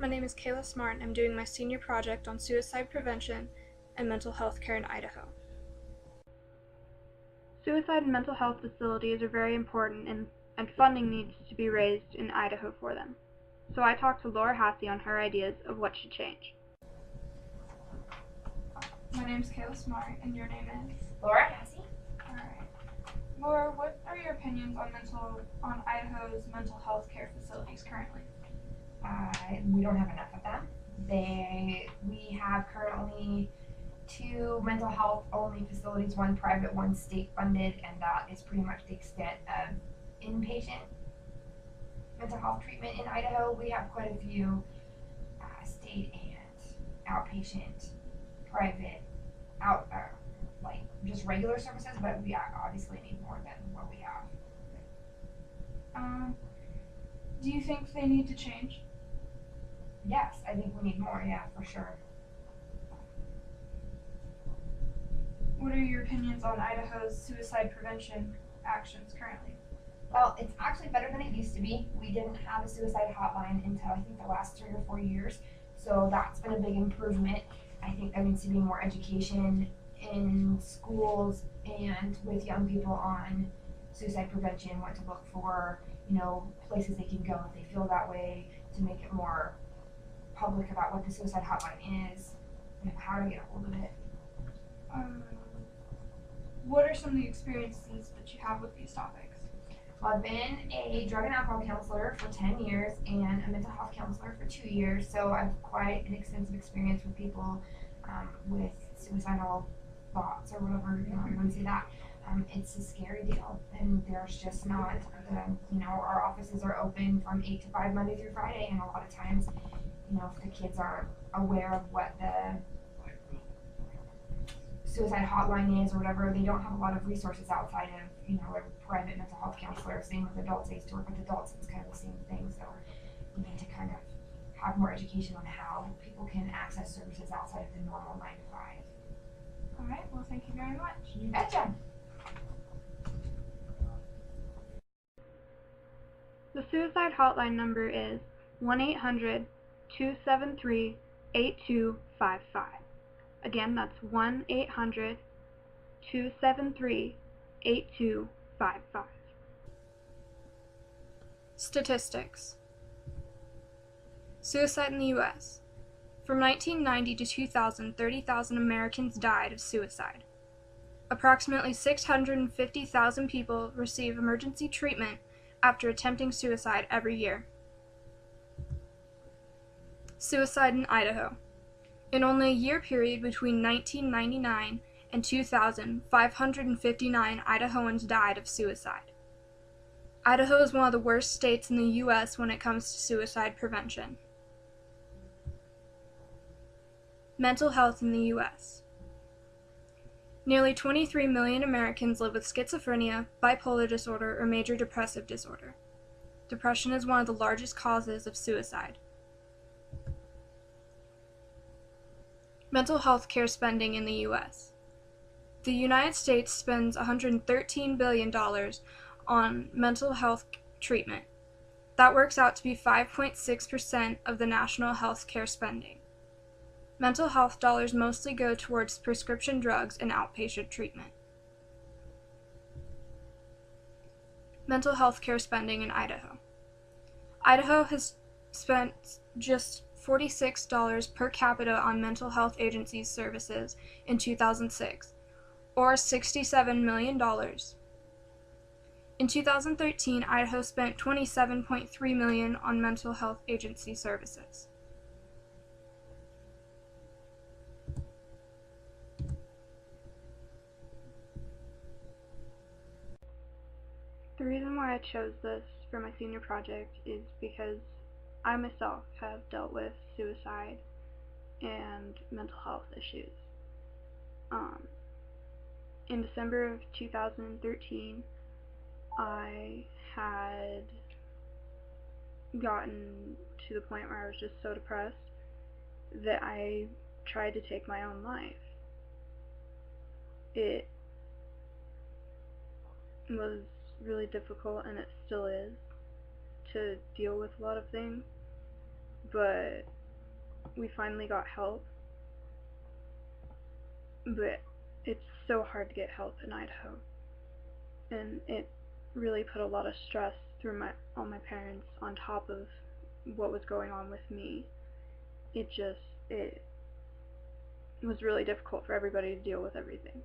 My name is Kayla Smart, and I'm doing my senior project on suicide prevention and mental health care in Idaho. Suicide and mental health facilities are very important, and funding needs to be raised in Idaho for them. So I talked to Laura Hassey on her ideas of what should change. My name is Kayla Smart, and your name is? Laura Hassey. Alright. Laura, what are your opinions on Idaho's mental health care facilities currently? We don't have enough of them. We have currently 2 mental health only facilities, one private, one state funded, and that is pretty much the extent of inpatient mental health treatment in Idaho. We have quite a few state and outpatient, private, like just regular services, but we obviously need more than what we have. Do you think they need to change? Yes, I think we need more, yeah, for sure. What are your opinions on Idaho's suicide prevention actions currently? Well, it's actually better than it used to be. We didn't have a suicide hotline until I think the last 3 or 4 years, so that's been a big improvement. I think there needs to be more education in schools and with young people on suicide prevention, what to look for, places they can go if they feel that way, to make it more public about what the suicide hotline is and how to get a hold of it. What are some of the experiences that you have with these topics? Well, I've been a drug and alcohol counselor for 10 years and a mental health counselor for 2 years, so I've quite an extensive experience with people with suicidal thoughts or whatever you want to say that. It's a scary deal, and there's just not, our offices are open from 8 to 5 Monday through Friday, and a lot of times, if the kids aren't aware of what the suicide hotline is or whatever, they don't have a lot of resources outside of, a private mental health counselor. Same with adults. I used to work with adults. It's kind of the same thing. So we need to kind of have more education on how people can access services outside of the normal 9 to 5. All right. Well, thank you very much. You betcha. The suicide hotline number is 1-800-273-8255. Again, that's 1-800-273-8255. Statistics. Suicide in the U.S. From 1990 to 2000, 30,000 Americans died of suicide. Approximately 650,000 people receive emergency treatment after attempting suicide every year. Suicide in Idaho. In only a year period between 1999 and 2000, 559 Idahoans died of suicide. Idaho is one of the worst states in the U.S. when it comes to suicide prevention. Mental health in the U.S. Nearly 23 million Americans live with schizophrenia, bipolar disorder, or major depressive disorder. Depression is one of the largest causes of suicide. Mental health care spending in the U.S. The United States spends $113 billion on mental health treatment. That works out to be 5.6% of the national health care spending. Mental health dollars mostly go towards prescription drugs and outpatient treatment. Mental health care spending in Idaho. Idaho has spent just $46 per capita on mental health agencies services in 2006, or $67 million. In 2013, Idaho spent $27.3 million on mental health agency services. The reason why I chose this for my senior project is because I myself have dealt with suicide and mental health issues. In December of 2013, I had gotten to the point where I was just so depressed that I tried to take my own life. It was really difficult, and it still is, to deal with a lot of things, but we finally got help, but it's so hard to get help in Idaho, and it really put a lot of stress through on my parents on top of what was going on with me. It was really difficult for everybody to deal with everything.